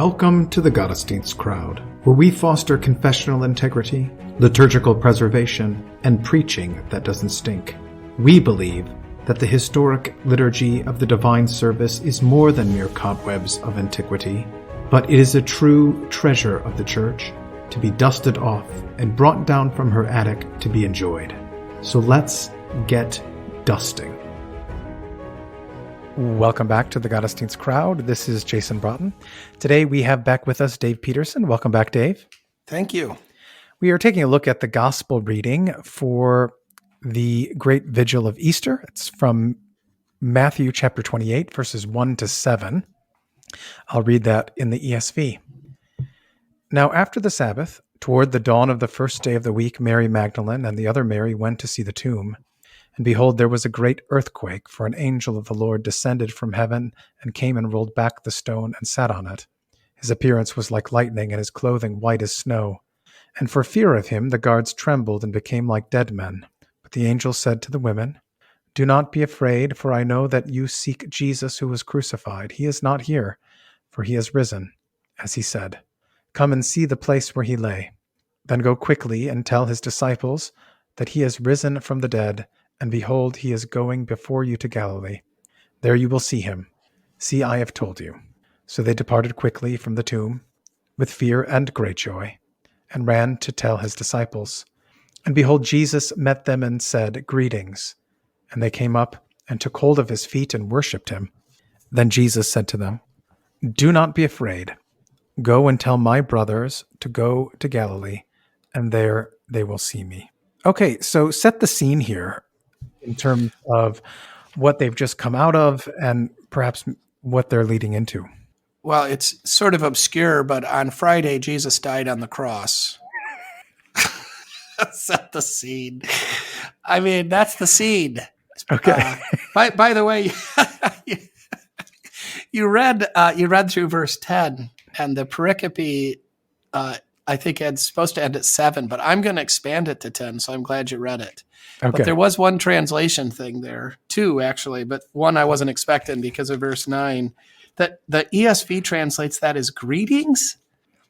Welcome to the Gottesdienst crowd, where we foster confessional integrity, liturgical preservation, and preaching that doesn't stink. We believe that the historic liturgy of the divine service is more than mere cobwebs of antiquity, but it is a true treasure of the Church, to be dusted off and brought down from her attic to be enjoyed. So let's get dusting. Welcome back to the Gottesdienst crowd. This is Jason Braaten. Today we have back with us Dave Petersen. Welcome back, Dave. Thank you. We are taking a look at the Gospel reading for the Great Vigil of Easter. It's from Matthew chapter 28, verses 1 to 7. I'll read that in the ESV. Now after the Sabbath, toward the dawn of the first day of the week, Mary Magdalene and the other Mary went to see the tomb. And behold, there was a great earthquake, for an angel of the Lord descended from heaven and came and rolled back the stone and sat on it. His appearance was like lightning, and his clothing white as snow. And for fear of him, the guards trembled and became like dead men. But the angel said to the women, "Do not be afraid, for I know that you seek Jesus who was crucified. He is not here, for he has risen, as he said. Come and see the place where he lay. Then go quickly and tell his disciples that he has risen from the dead, and behold, he is going before you to Galilee. There you will see him. See, I have told you." So they departed quickly from the tomb, with fear and great joy, and ran to tell his disciples. And behold, Jesus met them and said, "Greetings." And they came up and took hold of his feet and worshipped him. Then Jesus said to them, "Do not be afraid. Go and tell my brothers to go to Galilee, and there they will see me." Okay, so set the scene here in terms of what they've just come out of and perhaps what they're leading into. Well, it's sort of obscure, but on Friday, Jesus died on the cross. Set the scene. I mean, that's the scene. Okay. By the way, you read through verse 10, and the pericope, I think it's supposed to end at 7, but I'm going to expand it to 10, so I'm glad you read it. Okay. But there was one translation thing there, 2 actually, but one I wasn't expecting because of verse 9. That the ESV translates that as greetings.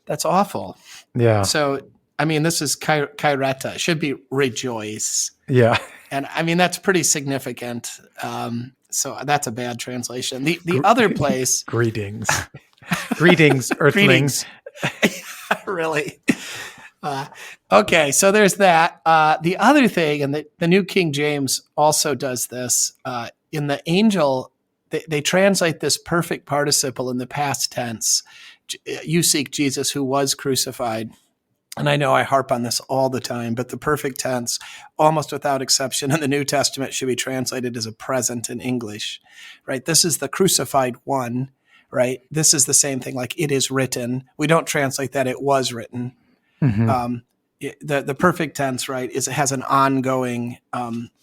That's awful. Yeah. So, I mean, this is kaireta. It should be rejoice. Yeah. And I mean, that's pretty significant. So that's a bad translation. The other place. Greetings. Greetings, earthlings. Really? Okay, so there's that. The other thing, and the New King James also does this, in the angel, they translate this perfect participle in the past tense. You seek Jesus who was crucified. And I know I harp on this all the time, but the perfect tense, almost without exception, in the New Testament should be translated as a present in English, right? This is the crucified one, right? This is the same thing, like it is written. We don't translate that it was written. Mm-hmm. The perfect tense, right, is it has an ongoing.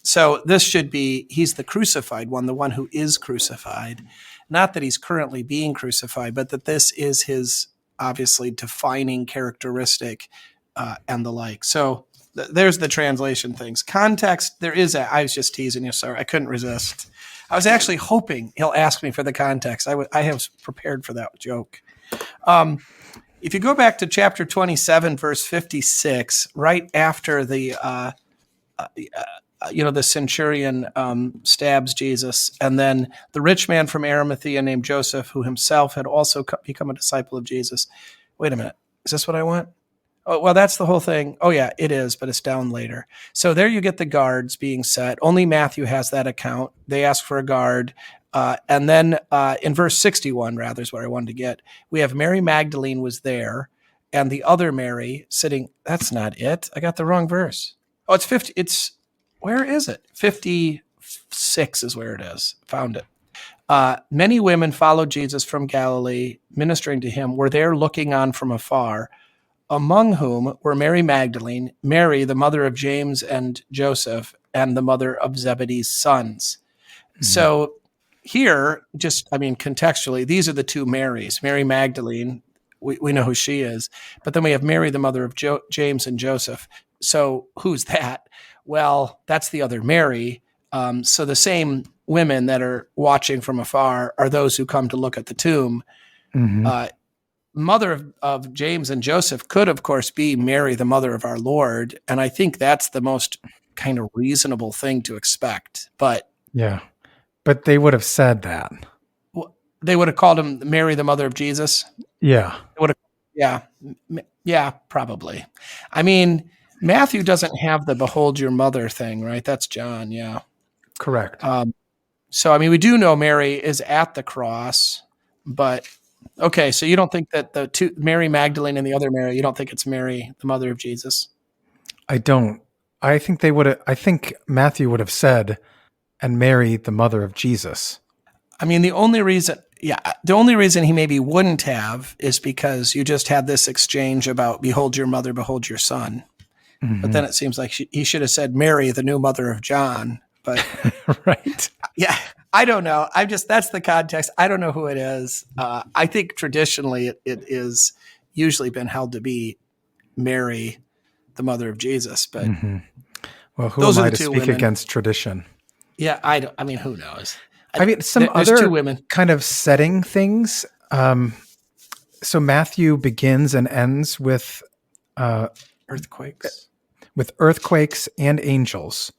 So this should be, he's the crucified one, the one who is crucified. Not that he's currently being crucified, but that this is his obviously defining characteristic and the like. So there's the translation things. Context, I was just teasing you, sorry, I couldn't resist. I was actually hoping he'll ask me for the context. I have prepared for that joke. If you go back to chapter 27, verse 56, right after the centurion stabs Jesus, and then the rich man from Arimathea named Joseph, who himself had also become a disciple of Jesus. Wait a minute. Is this what I want? Oh, well, that's the whole thing. Oh, yeah, it is, but it's down later. So there you get the guards being set. Only Matthew has that account. They ask for a guard. And then in verse 61, rather, is where I wanted to get, we have Mary Magdalene was there, and the other Mary sitting. That's not it. I got the wrong verse. Oh, it's 50. Where is it? 56 is where it is. Found it. Many women followed Jesus from Galilee, ministering to him, were there looking on from afar, among whom were Mary Magdalene, Mary, the mother of James and Joseph, and the mother of Zebedee's sons. Mm-hmm. So here, contextually, these are the two Marys. Mary Magdalene, we know who she is, but then we have Mary, the mother of James and Joseph. So who's that? Well, that's the other Mary. So the same women that are watching from afar are those who come to look at the tomb. Mm-hmm. mother of James and Joseph could, of course, be Mary, the mother of our Lord. And I think that's the most kind of reasonable thing to expect. But yeah, but they would have said that. They would have called him Mary, the mother of Jesus. Yeah. They would have, yeah, probably. I mean, Matthew doesn't have the behold your mother thing, right? That's John. Yeah. Correct. So, I mean, we do know Mary is at the cross, but okay. So you don't think that the two, Mary Magdalene and the other Mary, you don't think it's Mary, the mother of Jesus? I don't. I think I think Matthew would have said, and Mary, the mother of Jesus. I mean, the only reason he maybe wouldn't have is because you just had this exchange about behold your mother, behold your son. Mm-hmm. But then it seems like he should have said Mary, the new mother of John. But right. Yeah, I don't know. That's the context. I don't know who it is. I think traditionally it is usually been held to be Mary, the mother of Jesus. But well, who am I to speak against tradition? Yeah, I mean, who knows? I mean, some other two women kind of setting things. So Matthew begins and ends with earthquakes, and angels.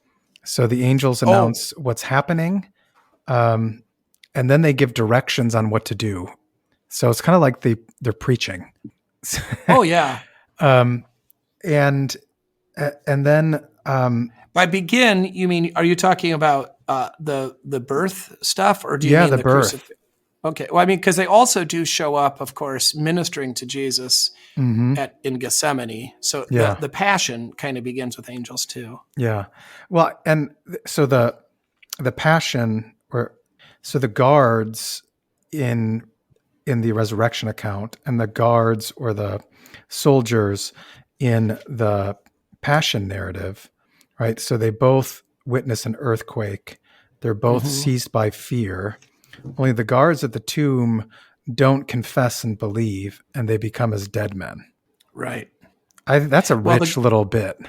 So the angels announce what's happening, and then they give directions on what to do. So it's kind of like they're preaching. Oh yeah. And then by begin, you mean, are you talking about the birth stuff, or do you mean the birth? Okay. Well, I mean, because they also do show up, of course, ministering to Jesus in Gethsemane. So the passion kind of begins with angels too. Yeah. Well, and so the passion, so the guards in the resurrection account, and the guards or the soldiers in the passion narrative, right? So they both witness an earthquake. They're both seized by fear. Only the guards at the tomb don't confess and believe, and they become as dead men. Right. That's a rich little bit.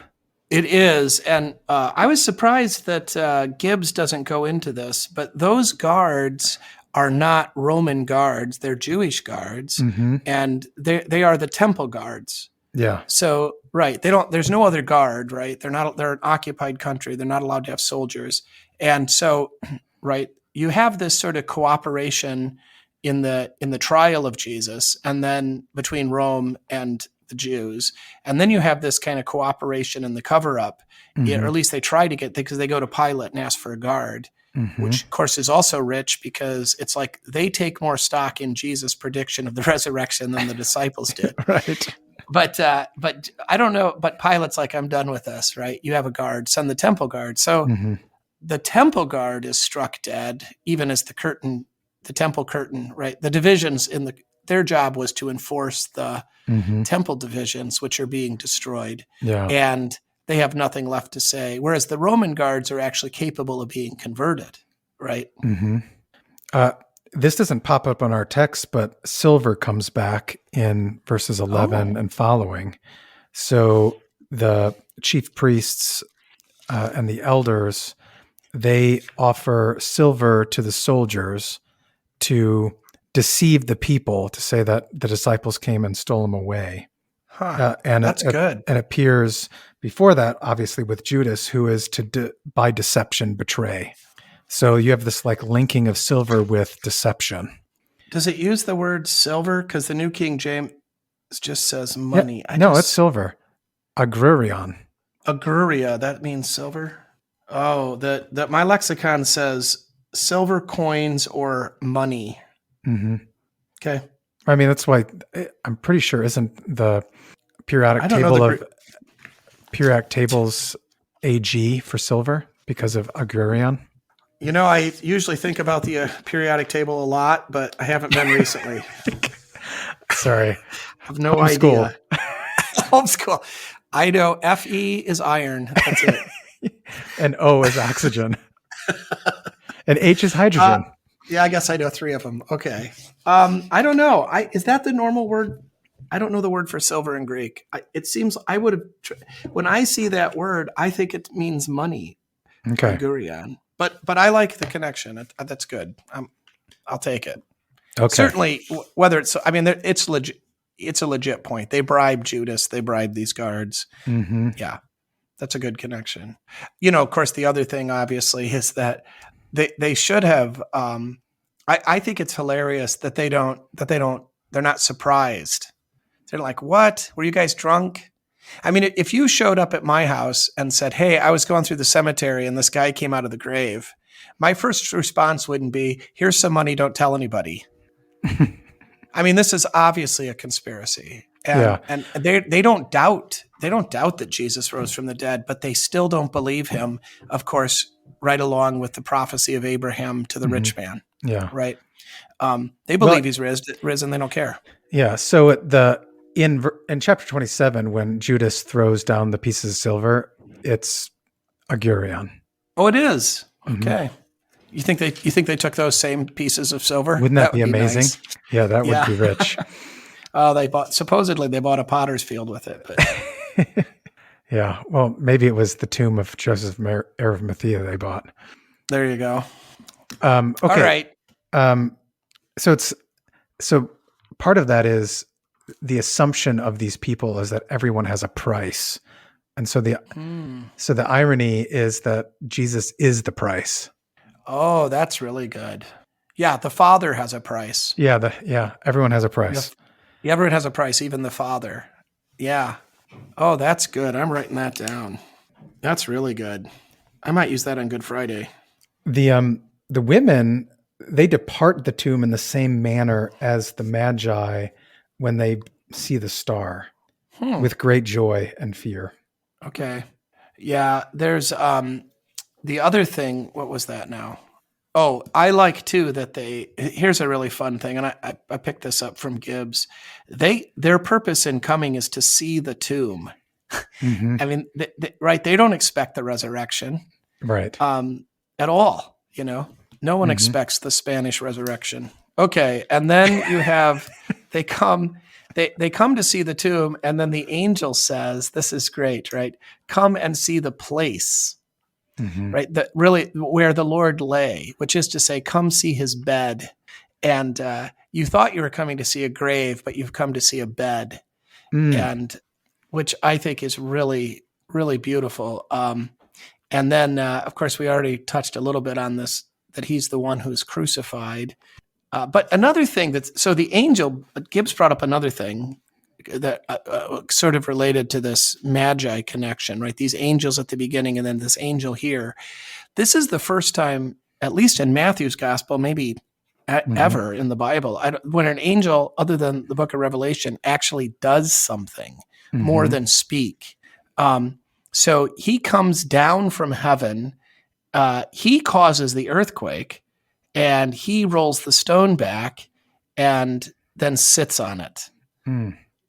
It is. And I was surprised that Gibbs doesn't go into this, but those guards are not Roman guards. They're Jewish guards, and they are the temple guards. Yeah. So, right. There's no other guard, right? They're an occupied country. They're not allowed to have soldiers. And so, right, you have this sort of cooperation in the trial of Jesus, and then between Rome and the Jews. And then you have this kind of cooperation in the cover up, or at least they try to get, because they go to Pilate and ask for a guard, which of course is also rich, because it's like they take more stock in Jesus' prediction of the resurrection than the disciples did. Right. But I don't know. But Pilate's like, I'm done with this, right? You have a guard, send the temple guard. So the temple guard is struck dead, even as the temple curtain, right? The divisions their job was to enforce the temple divisions, which are being destroyed. Yeah. And they have nothing left to say. Whereas the Roman guards are actually capable of being converted, right? This doesn't pop up on our text, but silver comes back in verses 11 and following. So the chief priests and the elders, they offer silver to the soldiers to deceive the people, to say that the disciples came and stole them away. And that's good. And appears before that, obviously, with Judas, who is to by deception betray. So you have this like linking of silver with deception. Does it use the word silver? Because the New King James just says money. Yeah, it's silver. Agrurion. Aguria, that means silver. Oh, my lexicon says silver coins or money. Okay. I mean, that's why I'm pretty sure isn't the periodic tables AG for silver because of Agrurion? You know, I usually think about the periodic table a lot, but I haven't been recently. Sorry. I have no idea. Homeschool. I know Fe is iron. That's it. And O is oxygen. And H is hydrogen. Yeah, I guess I know 3 of them. Okay. I don't know. Is that the normal word? I don't know the word for silver in Greek. It seems I would have, when I see that word, I think it means money. Okay. Agurion. But I like the connection. That's good. I'll take it. Okay. Certainly, whether it's, I mean, it's legit. it's a legit point. They bribed Judas. They bribed these guards. Mm-hmm. Yeah, that's a good connection. Of course, the other thing obviously is that they should have. I think it's hilarious that they're not surprised. They're like, "What? Were you guys drunk?" I mean, if you showed up at my house and said, "Hey, I was going through the cemetery and this guy came out of the grave," my first response wouldn't be, "Here's some money, don't tell anybody." I mean, this is obviously a conspiracy. And they don't doubt that Jesus rose from the dead, but they still don't believe him, of course, right along with the prophecy of Abraham to the rich man. Yeah. Right. They believe he's risen. They don't care. Yeah. So in chapter 27, when Judas throws down the pieces of silver, it's a Gurion. Oh, it is. Okay. You think they took those same pieces of silver? Wouldn't that be amazing? Nice. Yeah, that would be rich. Supposedly they bought a potter's field with it. But. Yeah. Well, maybe it was the tomb of Joseph of Arimathea they bought. There you go. Okay. All right. So part of that is the assumption of these people is that everyone has a price. And so the irony is that Jesus is the price. Oh, that's really good. Yeah, the Father has a price. Yeah, everyone has a price. Yeah, everyone has a price, even the Father. Yeah. Oh, that's good. I'm writing that down. That's really good. I might use that on Good Friday. The women, they depart the tomb in the same manner as the Magi when they see the star, with great joy and fear. Okay. Yeah, there's the other thing. What was that now? Oh, I like too that here's a really fun thing, and I picked this up from Gibbs. Their purpose in coming is to see the tomb. Mm-hmm. I mean, right? They don't expect the resurrection, right? At all. No one expects the Spanish resurrection. Okay, and then you have they come to see the tomb, and then the angel says, "This is great, right? Come and see the place." Right, really where the Lord lay, which is to say, come see his bed. And you thought you were coming to see a grave, but you've come to see a bed, and which I think is really, really beautiful. And then, of course, we already touched a little bit on this, that he's the one who's crucified. But another thing so the angel, Gibbs brought up another thing that sort of related to this Magi connection, right? These angels at the beginning and then this angel here. This is the first time, at least in Matthew's gospel, maybe ever in the Bible, when an angel, other than the book of Revelation, actually does something more than speak. So he comes down from heaven. He causes the earthquake, and he rolls the stone back and then sits on it.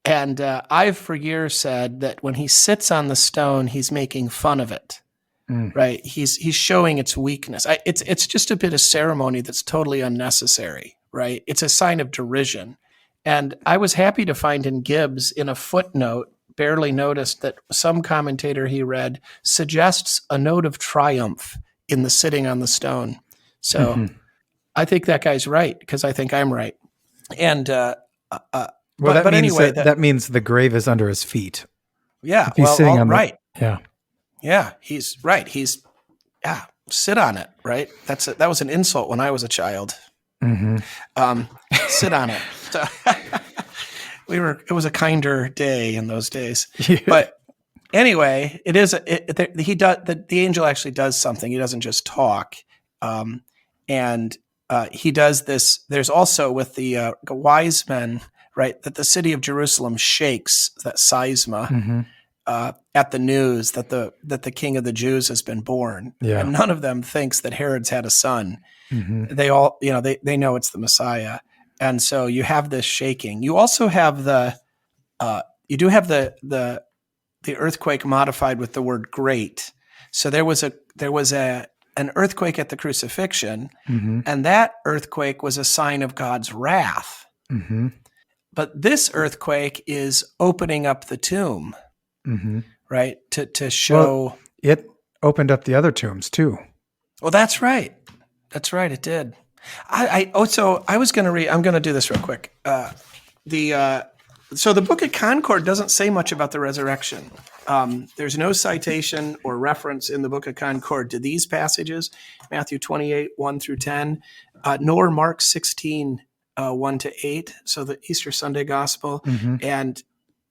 And I've for years said that when he sits on the stone, he's making fun of it, right? He's showing its weakness. It's just a bit of ceremony that's totally unnecessary, right? It's a sign of derision. And I was happy to find in Gibbs, in a footnote, barely noticed, that some commentator he read suggests a note of triumph in the sitting on the stone. So I think that guy's right, because I think I'm right. And but anyway, that means the grave is under his feet. Yeah. If he's sitting on right. Yeah. Yeah. He's right. Sit on it. Right. That was an insult when I was a child. Sit on it. So it was a kinder day in those days. Yeah. But anyway, the angel actually does something. He doesn't just talk. And he does this. There's also with the wise men, right, that the city of Jerusalem shakes, that seisma, at the news that the King of the Jews has been born. Yeah. And none of them thinks that Herod's had a son. They all, they know it's the Messiah. And so you have this shaking. You also have the earthquake modified with the word great. So there was an earthquake at the crucifixion, and that earthquake was a sign of God's wrath. But this earthquake is opening up the tomb, right? To show. Well, it opened up the other tombs too. Well, that's right. That's right. It did. So I was going to read. I'm going to do this real quick. The So the Book of Concord doesn't say much about the resurrection. There's no citation or reference in the Book of Concord to these passages, Matthew 28, 1 through 10, nor Mark 16, 1 to 8, so the Easter Sunday Gospel. Mm-hmm. And,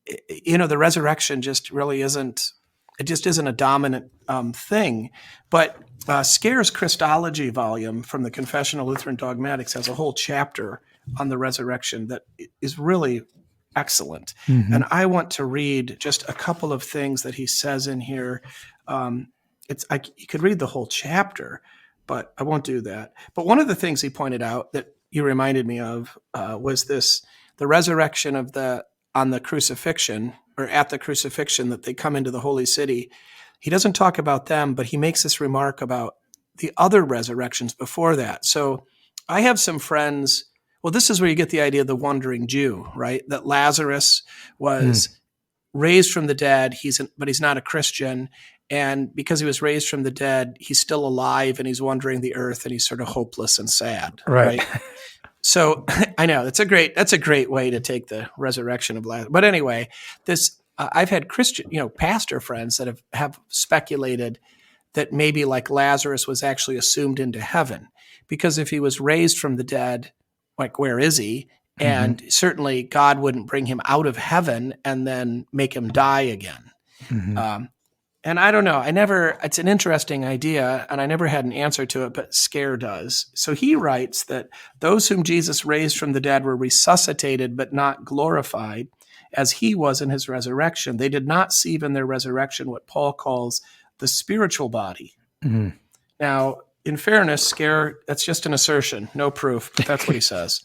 the resurrection just really isn't a dominant thing. But Scare's Christology volume from the Confessional Lutheran Dogmatics has a whole chapter on the resurrection that is really excellent. Mm-hmm. And I want to read just a couple of things that he says in here. You could read the whole chapter, but I won't do that. But one of the things he pointed out that you reminded me of was the resurrection on the crucifixion, or at the crucifixion, that they come into the holy city. He doesn't talk about them, but he makes this remark about the other resurrections before that. So I have some friends. Well, this is where you get the idea of the wandering Jew, right? That Lazarus was raised from the dead, but he's not a Christian. And because he was raised from the dead, he's still alive and he's wandering the earth and he's sort of hopeless and sad, right? So I know that's a great way to take the resurrection of Lazarus. But anyway, I've had Christian, pastor friends that have speculated that maybe like Lazarus was actually assumed into heaven, because if he was raised from the dead, like, where is he? And certainly God wouldn't bring him out of heaven and then make him die again. Mm-hmm. And I don't know. It's an interesting idea, and I never had an answer to it, but Scare does. So he writes that those whom Jesus raised from the dead were resuscitated but not glorified, as he was in his resurrection. They did not see in their resurrection what Paul calls the spiritual body. Mm-hmm. Now, in fairness, Scare, that's just an assertion, no proof, but that's what he says.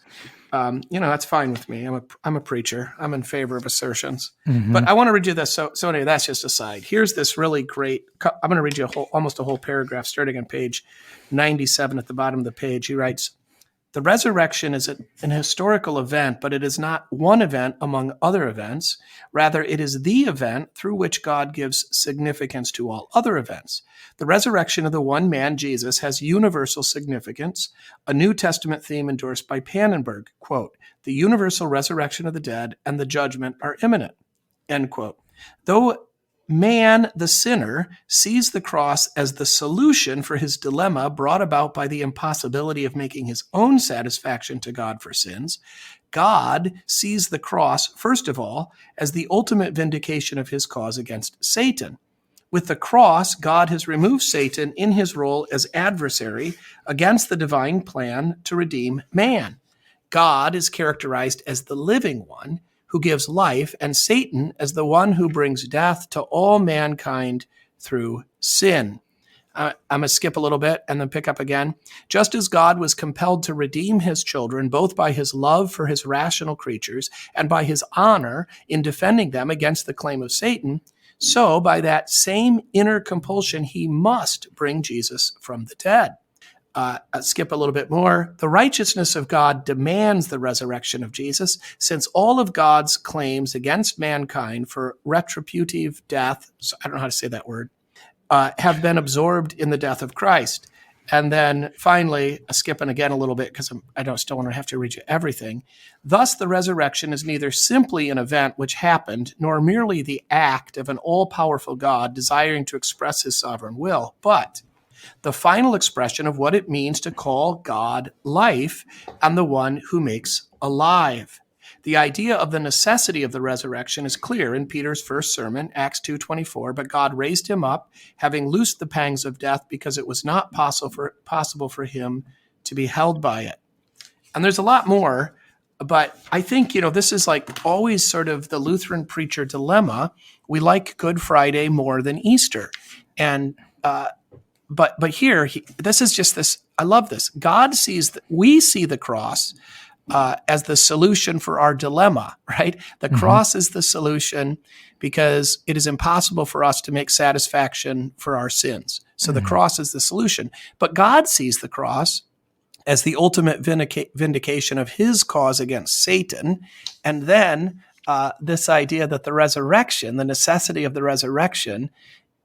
That's fine with me. I'm a preacher. I'm in favor of assertions. Mm-hmm. But I want to read you this. So anyway, that's just a side. Here's this really great. I'm going to read you almost a whole paragraph starting on page 97 at the bottom of the page. He writes, "The resurrection is an historical event, but it is not one event among other events. Rather, it is the event through which God gives significance to all other events. The resurrection of the one man, Jesus, has universal significance, a New Testament theme endorsed by Pannenberg, quote, 'The universal resurrection of the dead and the judgment are imminent,' end quote. Though man, the sinner, sees the cross as the solution for his dilemma brought about by the impossibility of making his own satisfaction to God for sins, God sees the cross, first of all, as the ultimate vindication of his cause against Satan. With the cross, God has removed Satan in his role as adversary against the divine plan to redeem man. God is characterized as the living one who gives life, and Satan as the one who brings death to all mankind through sin." I'm going to skip a little bit and then pick up again. "Just as God was compelled to redeem his children, both by his love for his rational creatures and by his honor in defending them against the claim of Satan, so by that same inner compulsion, he must bring Jesus from the dead." Skip a little bit more. "The righteousness of God demands the resurrection of Jesus, since all of God's claims against mankind for retributive death," I don't know how to say that word, "have been absorbed in the death of Christ." And then finally, skipping again a little bit because I don't still want to have to read you everything. "Thus, the resurrection is neither simply an event which happened, nor merely the act of an all-powerful God desiring to express his sovereign will, but the final expression of what it means to call God life and the one who makes alive. The idea of the necessity of the resurrection is clear in Peter's first sermon, Acts 2:24, but God raised him up, having loosed the pangs of death, because it was not possible for him to be held by it." And there's a lot more, but I think, this is like always sort of the Lutheran preacher dilemma. We like Good Friday more than Easter. And, but here, this is just this, I love this. We see the cross as the solution for our dilemma, right? The cross is the solution because it is impossible for us to make satisfaction for our sins. So the cross is the solution. But God sees the cross as the ultimate vindication of his cause against Satan. And then this idea that the resurrection, the necessity of the resurrection,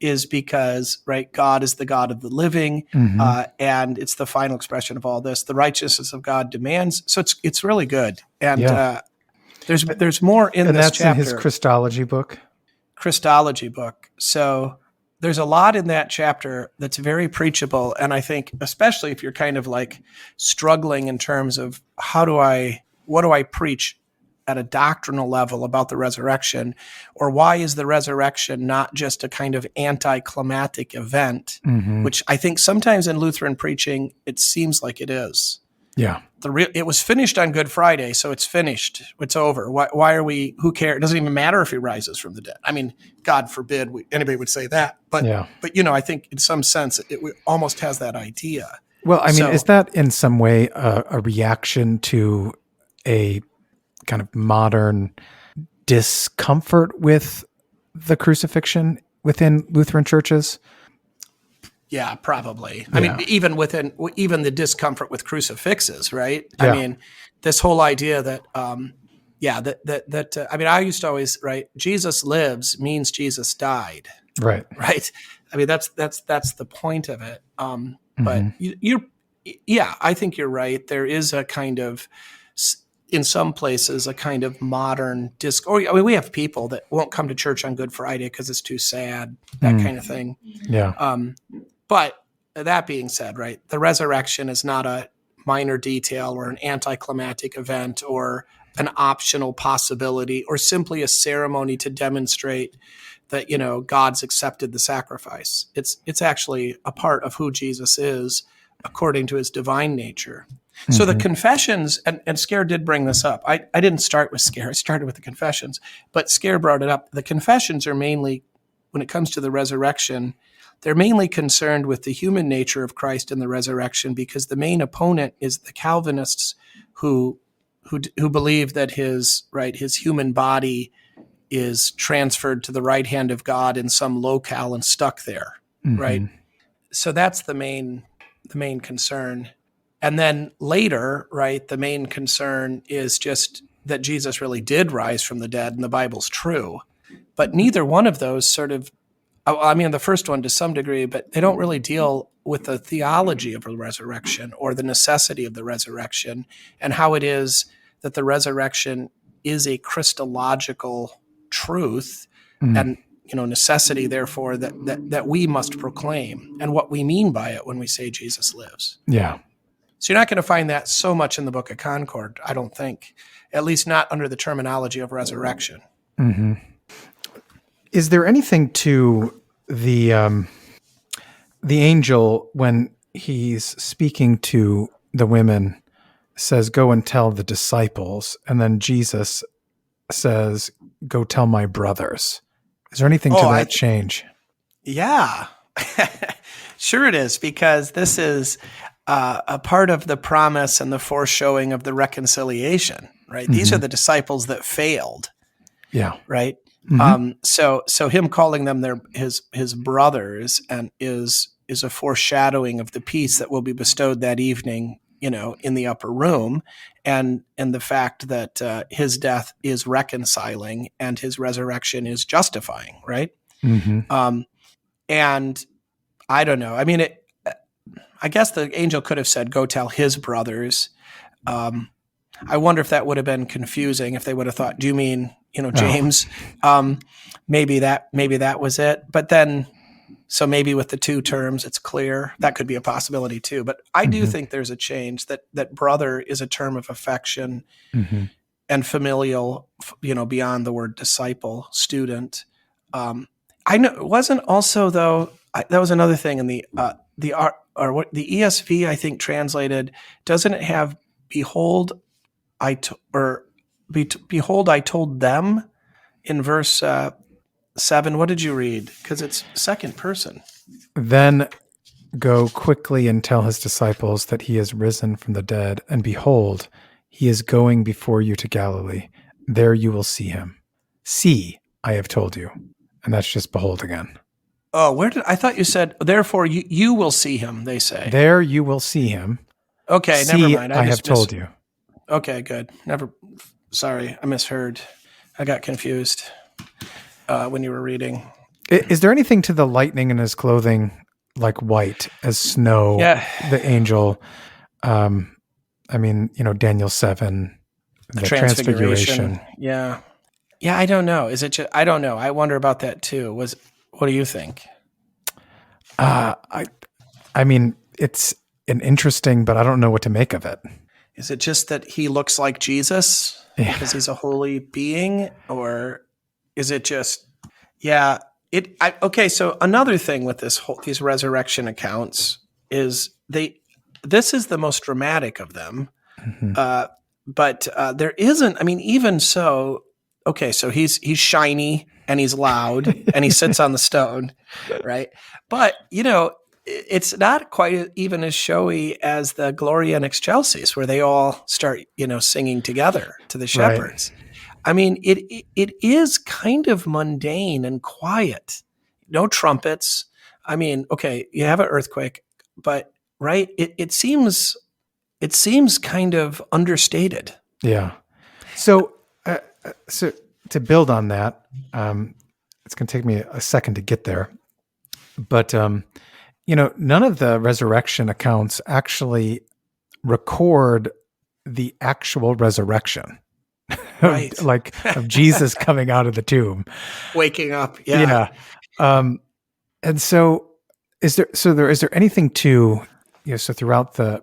is because, right, God is the God of the living, and it's the final expression of all this. The righteousness of God demands. So it's really good. And There's more in and this that's chapter. in his Christology book. Christology book. So there's a lot in that chapter that's very preachable. And I think, especially if you're kind of like struggling in terms of what do I preach at a doctrinal level about the resurrection, or why is the resurrection not just a kind of anticlimactic event, which I think sometimes in Lutheran preaching, it seems like it is. Yeah. It was finished on Good Friday, so it's finished. It's over. Why are we? Who cares? It doesn't even matter if he rises from the dead. I mean, God forbid anybody would say that. But I think in some sense it almost has that idea. Well, I mean, is that in some way a reaction to a kind of modern discomfort with the crucifixion within Lutheran churches? Yeah, probably. Yeah. I mean, even the discomfort with crucifixes, right? Yeah. I mean, this whole idea that, I mean, I used to always write, Jesus lives means Jesus died. Right. Right. I mean, that's the point of it. But I think you're right. There is a kind of, in some places, a kind of modern we have people that won't come to church on Good Friday because it's too sad, that kind of thing. Yeah. But that being said, right, the resurrection is not a minor detail or an anticlimactic event or an optional possibility or simply a ceremony to demonstrate that, God's accepted the sacrifice. It's actually a part of who Jesus is according to his divine nature. So the confessions, and Scare did bring this up. I didn't start with Scare. I started with the confessions, but Scare brought it up. The confessions are mainly, when it comes to the resurrection, they're mainly concerned with the human nature of Christ and the resurrection, because the main opponent is the Calvinists who believe that his human body is transferred to the right hand of God in some locale and stuck there, right? So that's the main concern. And then later, right, the main concern is just that Jesus really did rise from the dead and the Bible's true. But neither one of those sort of, I mean, the first one to some degree, but they don't really deal with the theology of the resurrection or the necessity of the resurrection and how it is that the resurrection is a Christological truth and, necessity, therefore, that we must proclaim and what we mean by it when we say Jesus lives. Yeah. So you're not going to find that so much in the Book of Concord, I don't think, at least not under the terminology of resurrection. Is there anything to the angel when he's speaking to the women says, "Go and tell the disciples," and then Jesus says, "Go tell my brothers"? Is there anything to that change? Yeah, sure it is, because this is a part of the promise and the foreshowing of the reconciliation, right? These are the disciples that failed. Yeah. Right. So him calling them his brothers and is a foreshadowing of the peace that will be bestowed that evening, in the upper room, and the fact that his death is reconciling and his resurrection is justifying. Right. And I don't know. I mean, I guess the angel could have said, "Go tell his brothers." I wonder if that would have been confusing if they would have thought, "Do you mean, James?" Maybe that was it. But then, so maybe with the two terms, it's clear that could be a possibility too. But I do think there's a change that brother is a term of affection and familial, beyond the word disciple, student. I know it wasn't also though. That was another thing in the ESV, I think, translated. Doesn't it have "Behold, I told them" in verse 7? What did you read? Because it's second person. Then go quickly and tell his disciples that he is risen from the dead, and behold, he is going before you to Galilee. There you will see him. See, I have told you. And that's just behold again. Oh, I thought you said, therefore you will see him, they say. There you will see him. Okay, see, never mind. I have told you. Okay, good. Sorry, I misheard. I got confused when you were reading. Is there anything to the lightning in his clothing like white as snow? Yeah. The angel, Daniel 7, the transfiguration. Yeah. Yeah, I don't know. Is it just, I don't know. I wonder about that too. What do you think? I mean, it's an interesting, but I don't know what to make of it. Is it just that he looks like Jesus because he's a holy being, or is it just, yeah, okay. So another thing with these resurrection accounts is this is the most dramatic of them. Mm-hmm. But there isn't, I mean, even so, okay, so he's shiny and he's loud and he sits on the stone, right? But, it's not quite even as showy as the Gloria in Excelsis, where they all start, singing together to the shepherds. Right. I mean, it is kind of mundane and quiet. No trumpets. I mean, okay, you have an earthquake, but right, it seems kind of understated. Yeah. So to build on that, it's going to take me a second to get there, but none of the resurrection accounts actually record the actual resurrection, right? of Jesus coming out of the tomb, waking up. Yeah. And so is there anything to, so throughout the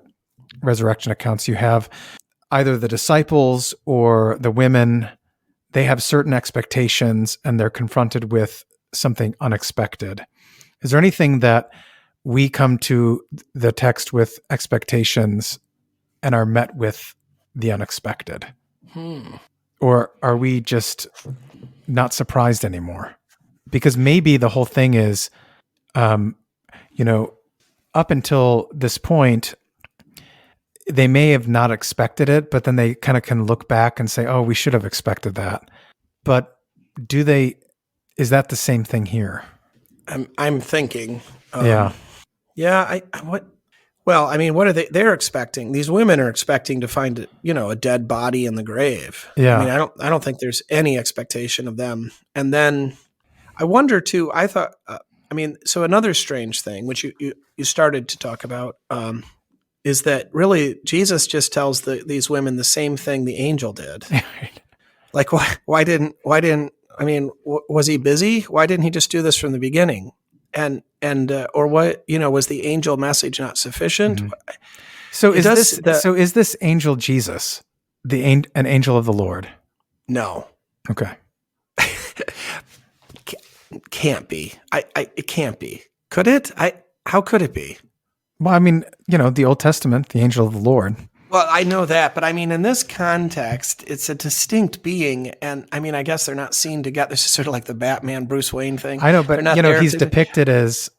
resurrection accounts, you have either the disciples or the women, they have certain expectations and they're confronted with something unexpected. Is there anything that we come to the text with expectations and are met with the unexpected? Or are we just not surprised anymore? Because maybe the whole thing is, up until this point, they may have not expected it, but then they kind of can look back and say, oh, we should have expected that. But is that the same thing here? I'm thinking. Yeah. Well, I mean, what are they're expecting? These women are expecting to find, a dead body in the grave. Yeah. I mean, I don't think there's any expectation of them. And then I wonder too, I thought, so another strange thing, which you started to talk about, is that really Jesus just tells these women the same thing the angel did. Like, why didn't, was he busy? Why didn't he just do this from the beginning? And or what, was the angel message not sufficient? Mm-hmm. So is this angel Jesus, an angel of the Lord? No. Okay. Can't be. It can't be. Could it? How could it be? Well, the Old Testament, the angel of the Lord. Well, I know that, but in this context, it's a distinct being, and I guess they're not seen together. This is sort of like the Batman Bruce Wayne thing. I know, but he's depicted as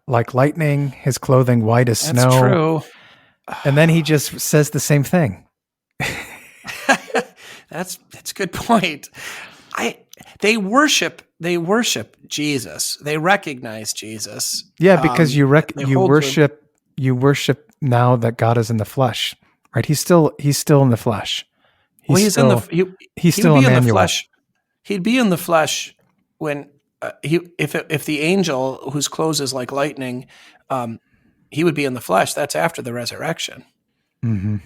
like lightning, his clothing white as snow. That's true. And then he just says the same thing. That's a good point. They worship Jesus. They recognize Jesus. Yeah, because you worship now that God is in the flesh, right? He's still in the flesh. He's still Emmanuel. He'd be in the flesh when if the angel whose clothes is like lightning, he would be in the flesh. That's after the resurrection. Mm-hmm.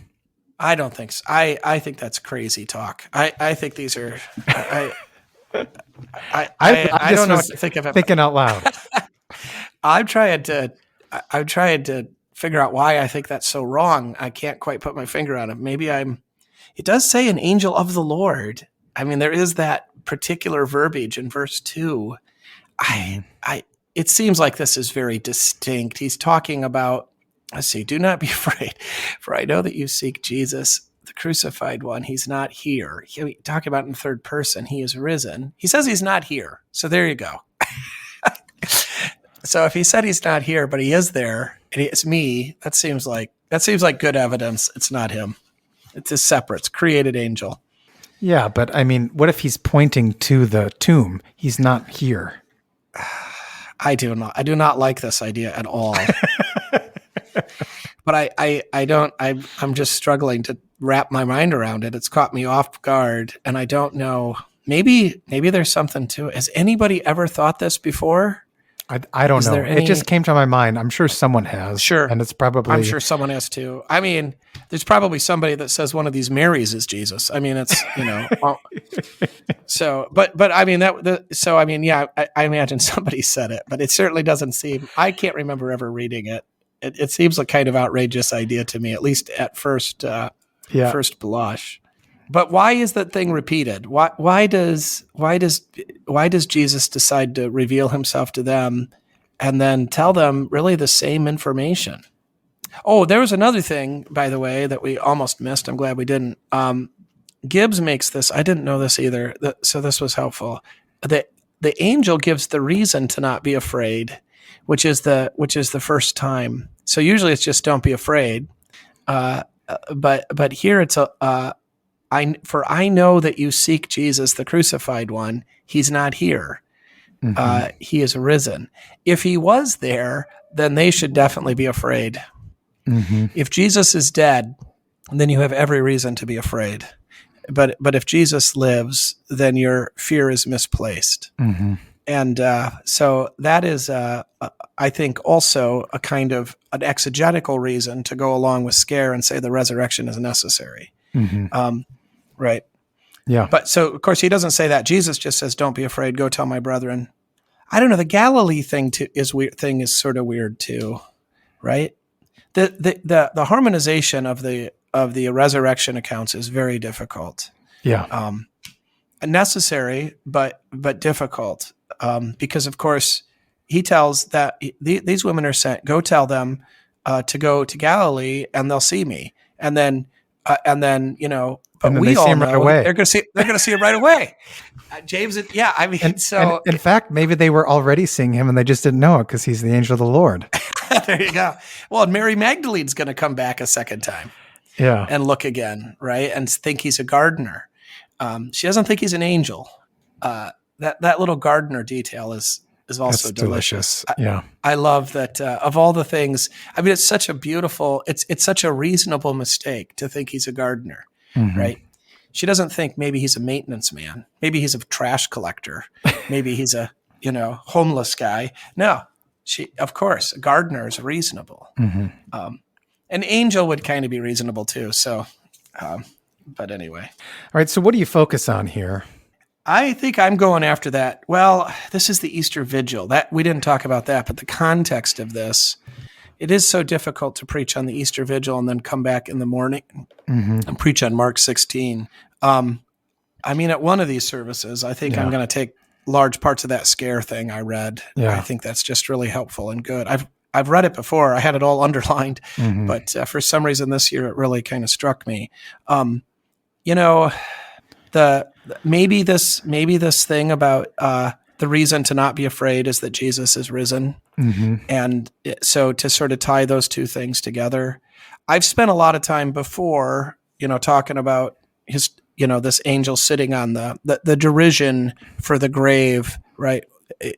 I don't think so. I think that's crazy talk. I think these are. I don't know what to think of it. Thinking out loud. I'm trying to figure out why I think that's so wrong. I can't quite put my finger on it. Maybe it does say an angel of the Lord. There is that particular verbiage in verse 2. It seems like this is very distinct. He's talking about, let's see, do not be afraid, for I know that you seek Jesus, the crucified one. He's not here. Talking about in third person, he is risen. He says he's not here. So there you go. So if he said he's not here, but he is there, and it's me, that seems like good evidence. It's not him. It's a separate, it's created angel. Yeah, but what if he's pointing to the tomb? He's not here. I do not like this idea at all. But I'm just struggling to wrap my mind around it. It's caught me off guard, and I don't know. Maybe there's something to it. Has anybody ever thought this before? I don't Is know. there It just any- came to my mind. I'm sure someone has. Sure. And it's probably. I'm sure someone has too. I mean, there's probably somebody that says one of these Marys is Jesus. I mean, it's, so, but I mean, yeah, I imagine somebody said it, but it certainly doesn't seem, I can't remember ever reading it. It seems like kind of outrageous idea to me, at least at first blush. But why is that thing repeated? Why does Jesus decide to reveal himself to them and then tell them really the same information? Oh, there was another thing, by the way, that we almost missed. I'm glad we didn't. Gibbs makes this. I didn't know this either, so this was helpful. The angel gives the reason to not be afraid, which is the first time. So usually it's just don't be afraid. But here it's I know that you seek Jesus, the crucified one. He's not here. Mhm. He is risen. If he was there, then they should definitely be afraid. Mhm. If Jesus is dead, then you have every reason to be afraid. But if Jesus lives, then your fear is misplaced. Mhm. And so that is, I think, also a kind of an exegetical reason to go along with scare and say the resurrection is necessary. Mhm. Right. Yeah. But so, of course, he doesn't say that. Jesus just says, don't be afraid. Go tell my brethren. I don't know. The Galilee thing is sort of weird too, right? The harmonization of the resurrection accounts is very difficult. Yeah. Necessary, but difficult, because of course he tells that these women are sent. Go tell them to go to Galilee, and they'll see me. And then But And then we they see all him right know away. they're going to see it right away. James, yeah, I mean, And so in fact, maybe they were already seeing him and they just didn't know it because he's the angel of the Lord. there you go. Well, and Mary Magdalene's going to come back a second time. Yeah. And look again, right? And think he's a gardener. She doesn't think he's an angel. That little gardener detail is also delicious. Yeah. I love that. Of all the things, I mean, it's such a beautiful. It's such a reasonable mistake to think he's a gardener, Mhm. right? She doesn't think maybe he's a maintenance man. Maybe he's a trash collector. Maybe he's a homeless guy. No, of course, a gardener is reasonable. Mhm. An angel would kind of be reasonable too. So, but anyway. All right. So what do you focus on here? I think I'm going after that. Well, this is the Easter Vigil. That we didn't talk about that, but the context of this, it is so difficult to preach on the Easter Vigil and then come back in the morning and preach on Mark 16. I mean, at one of these services, I think I'm going to take large parts of that scare thing I read. Yeah. I think that's just really helpful and good. I've read it before. I had it all underlined, but for some reason this year it really kind of struck me. Maybe this thing about the reason to not be afraid is that Jesus is risen, and so to sort of tie those two things together, I've spent a lot of time before, talking about his, this angel sitting on the derision for the grave, right?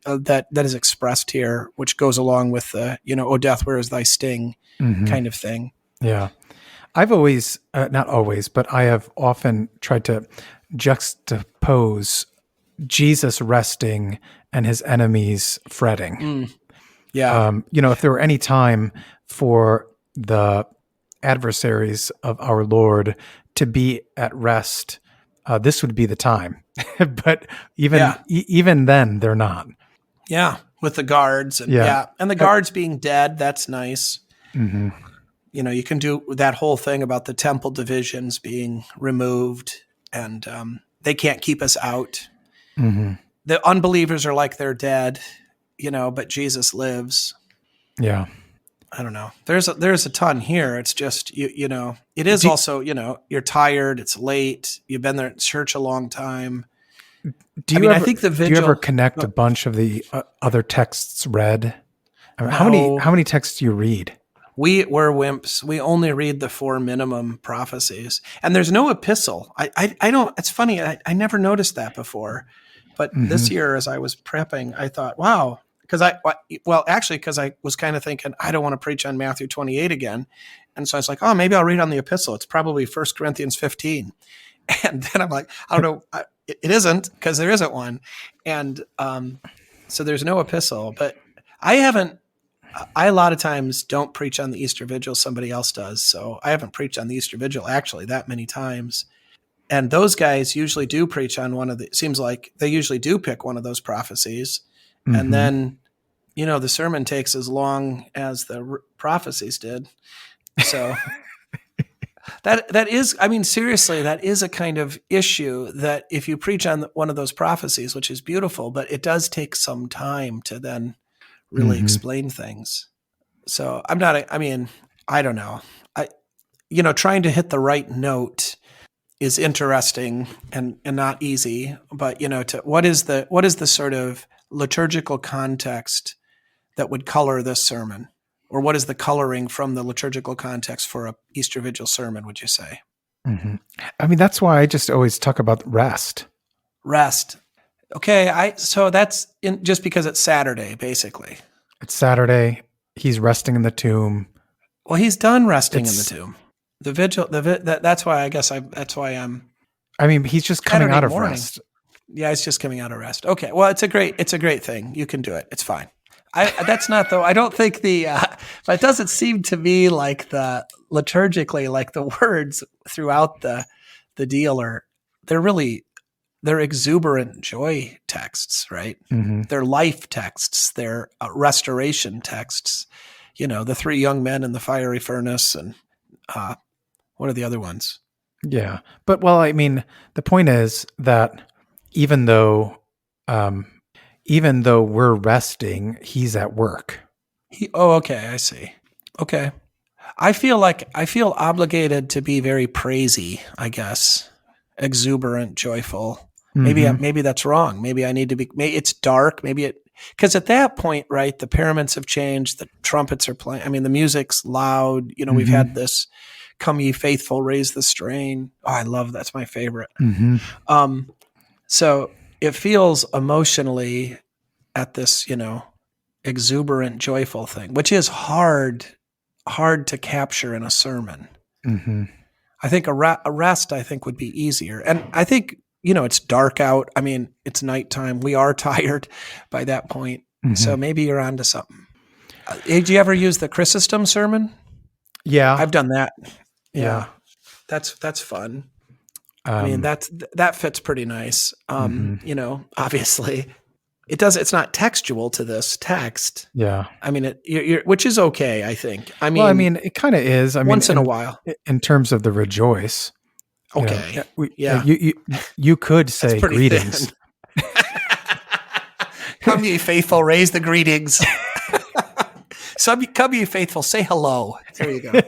That is expressed here, which goes along with the, "O death, where is thy sting?" kind of thing. Yeah. I've always, not always, but I have often tried to juxtapose Jesus resting and his enemies fretting. Yeah. If there were any time for the adversaries of our Lord to be at rest, this would be the time. But even then, they're not. Yeah, with the guards. And, and the guards being dead, that's nice. Mm-hmm. You can do that whole thing about the temple divisions being removed, and they can't keep us out. Mm-hmm. The unbelievers are like they're dead, but Jesus lives. Yeah. I don't know. There's a ton here. It's just, it is also, you're tired. It's late. You've been there at church a long time. I think the vigil. Do you ever connect a bunch of the other texts read? No. How many texts do you read? We're wimps. We only read the 4 minimum prophecies, and there's no epistle. I don't. It's funny. I never noticed that before, but this year as I was prepping, I thought, wow, because I was kind of thinking I don't want to preach on Matthew 28 again, and so I was like, oh, maybe I'll read on the epistle. It's probably 1 Corinthians 15, and then I'm like, I don't know. It isn't, because there isn't one, and so there's no epistle, but. I haven't. I a lot of times don't preach on the Easter Vigil. Somebody else does. So I haven't preached on the Easter Vigil actually that many times. And those guys usually do preach on one of the, it seems like they usually do pick one of those prophecies. And then, the sermon takes as long as the prophecies did. So that is, I mean, seriously, that is a kind of issue that if you preach on one of those prophecies, which is beautiful, but it does take some time to then really explain things. So I don't know. Trying to hit the right note is interesting and not easy, but what is the sort of liturgical context that would color this sermon? Or what is the coloring from the liturgical context for a Easter Vigil sermon, would you say? I mean, that's why I just always talk about rest. Rest. Okay, so that's just because it's Saturday, basically. It's Saturday. He's resting in the tomb. Well, he's done resting in the tomb. The vigil. That's why I guess that's why I'm. I mean, he's just coming out of rest. Yeah, he's just coming out of rest. Okay, well, it's a great thing. You can do it. It's fine. That's not though. I don't think but it doesn't seem to me like liturgically, like the words throughout the deal they're exuberant joy texts, right? They're life texts. They're restoration texts. The three young men in the fiery furnace, and what are the other ones? Yeah, but I mean, the point is that even though we're resting, he's at work. Okay, I see. Okay. I feel obligated to be very praisey, I guess. Exuberant, joyful. Maybe that's wrong. Maybe I need to be, it's dark. Because at that point, right, the paraments have changed. The trumpets are playing. I mean, the music's loud. We've had this, "Come ye faithful, raise the strain." Oh, I love that's my favorite. So it feels emotionally at this, exuberant, joyful thing, which is hard to capture in a sermon. I think a rest, I think, would be easier. And I think, it's dark out. I mean, it's nighttime. We are tired by that point. So maybe you're onto something. Did you ever use the Chrysostom sermon? Yeah. I've done that. Yeah. That's fun. I mean, that fits pretty nice. Obviously it's not textual to this text. Yeah. I mean, which is okay, I think. I mean, it kind of is. I mean, once in a while, in terms of the rejoice. Okay. You could say greetings. Come ye faithful, raise the greetings. Come ye faithful, say hello. There you go.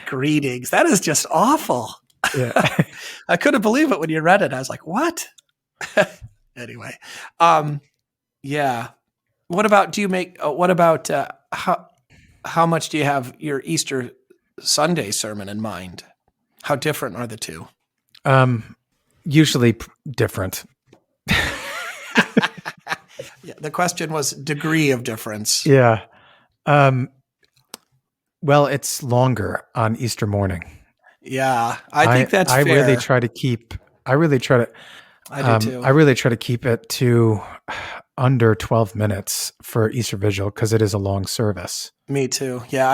Greetings. That is just awful. Yeah. I couldn't believe it when you read it. I was like, what? Anyway. Yeah. What about, how much do you have your Easter Sunday sermon in mind? How different are the two? Usually different. Yeah, the question was degree of difference. Yeah. Well, it's longer on Easter morning. Yeah, I think that's fair. I really try to keep it to under 12 minutes for Easter Vigil because it is a long service. Me too. Yeah,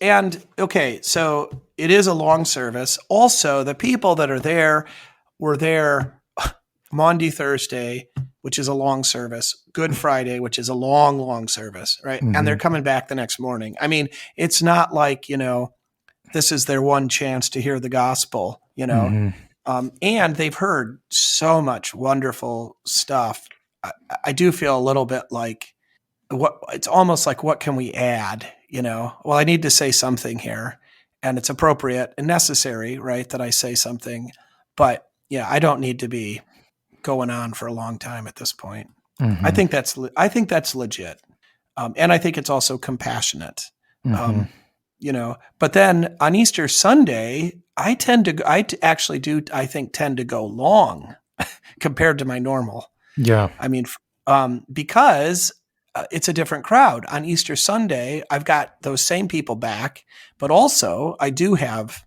and okay, so it is a long service. Also, the people that are there were there Maundy Thursday, which is a long service, Good Friday, which is a long, long service, right? And they're coming back the next morning. I mean, it's not like, this is their one chance to hear the gospel, and they've heard so much wonderful stuff. I do feel a little bit like it's almost like, what can we add? Well, I need to say something here, and it's appropriate and necessary, right, that I say something, but yeah, I don't need to be going on for a long time at this point. I think that's legit. And I think it's also compassionate. But then on Easter Sunday, I tend to go long compared to my normal. Yeah. I mean, because it's a different crowd. On Easter Sunday, I've got those same people back, but also I do have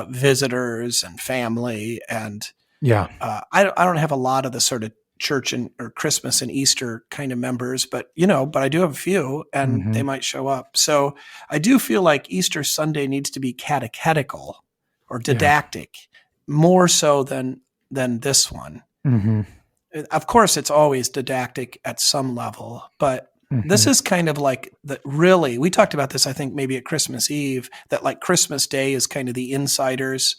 visitors and family, and I don't have a lot of the sort of church or Christmas and Easter kind of members, but I do have a few, and they might show up. So I do feel like Easter Sunday needs to be catechetical or didactic more so than this one. Mm-hmm. Of course, it's always didactic at some level, but this is kind of like really, we talked about this, I think maybe at Christmas Eve, that like Christmas Day is kind of the insiders,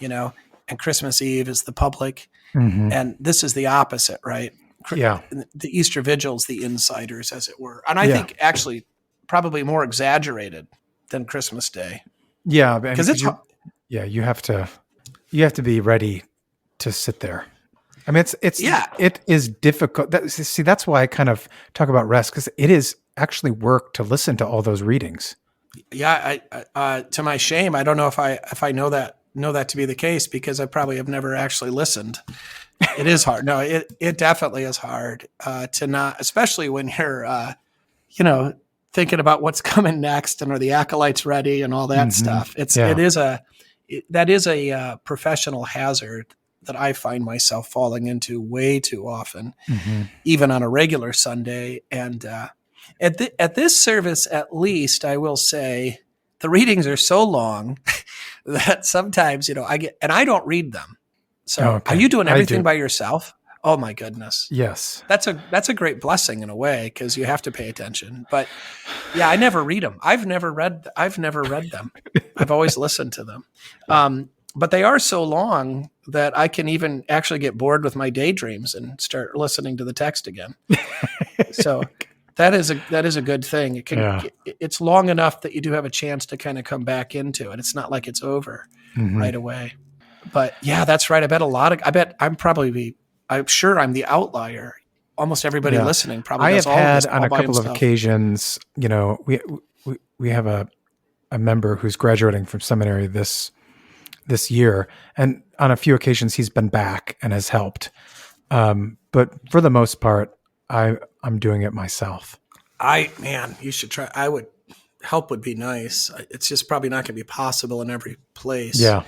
and Christmas Eve is the public. And this is the opposite, right? Yeah. The Easter Vigil is the insiders, as it were. And I think actually probably more exaggerated than Christmas Day. Yeah. Because you have to be ready to sit there. I mean, it is difficult. That's why I kind of talk about rest, because it is actually work to listen to all those readings. Yeah. To my shame, I don't know if I know that to be the case, because I probably have never actually listened. It is hard. No, it definitely is hard to not, especially when you're, thinking about what's coming next and are the acolytes ready and all that stuff. That is a professional hazard that I find myself falling into way too often, even on a regular Sunday. And at this service, at least, I will say the readings are so long that sometimes, I don't read them. So Are you doing everything by yourself? Oh my goodness. Yes. That's a great blessing in a way, because you have to pay attention. But yeah, I never read them. I've never read them. I've always listened to them. But they are so long that I can even actually get bored with my daydreams and start listening to the text again. So that is a good thing. It's long enough that you do have a chance to kind of come back into it. It's not like it's over right away. But yeah, that's right. I'm sure I'm the outlier. Almost everybody listening probably does all of this all on a by couple of himself. occasions, we have a member who's graduating from seminary this year, and on a few occasions he's been back and has helped. But for the most part, I'm doing it myself. You should try. Help would be nice. It's just probably not going to be possible in every place. Yeah.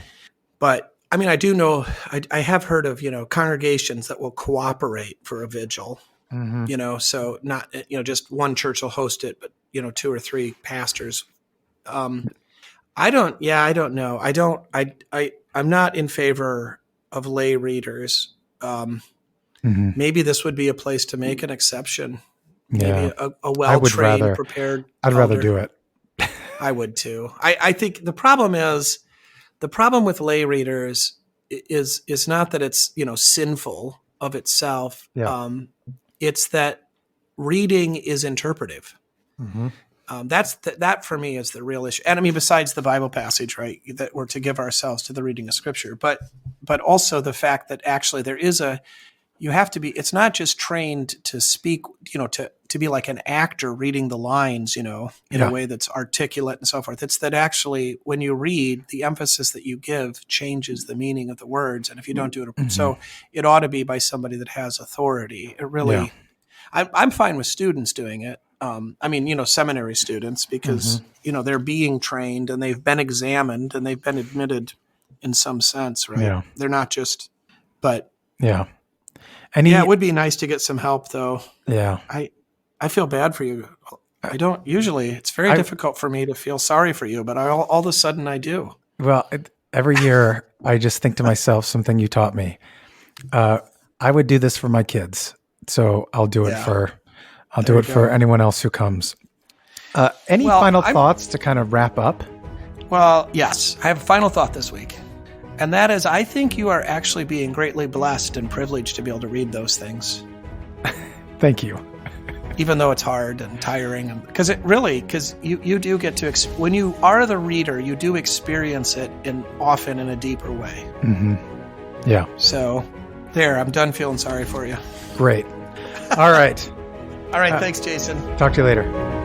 But I mean, I do know, I have heard of, congregations that will cooperate for a vigil, so not, just one church will host it, but, 2 or 3 pastors. I don't know. I'm not in favor of lay readers. Maybe this would be a place to make an exception. Maybe a well-trained, prepared I'd rather do it. I would too. I think the problem with lay readers is not that it's, sinful of itself. Yeah. It's that reading is interpretive. That for me is the real issue. And I mean, besides the Bible passage, right, that we're to give ourselves to the reading of Scripture, but also the fact that actually you have to be, it's not just trained to speak, to be like an actor reading the lines, in a way that's articulate and so forth. It's that actually when you read, the emphasis that you give changes the meaning of the words. And if you don't do it, so it ought to be by somebody that has authority. It really, I'm fine with students doing it. Seminary students, because, they're being trained and they've been examined and they've been admitted in some sense, right? Yeah. They're not just, but yeah. It would be nice to get some help though. Yeah. I feel bad for you. I don't usually, it's very difficult for me to feel sorry for you, but all of a sudden I do. Well, every year I just think to myself, something you taught me, I would do this for my kids. So I'll do it for anyone else who comes. Any final thoughts to kind of wrap up? Well, yes, I have a final thought this week. And that is, I think you are actually being greatly blessed and privileged to be able to read those things. Thank you. Even though it's hard and tiring, because you do get to, when you are the reader, you do experience it often in a deeper way. Yeah. So there, I'm done feeling sorry for you. Great. All right. All right. Thanks, Jason. Talk to you later.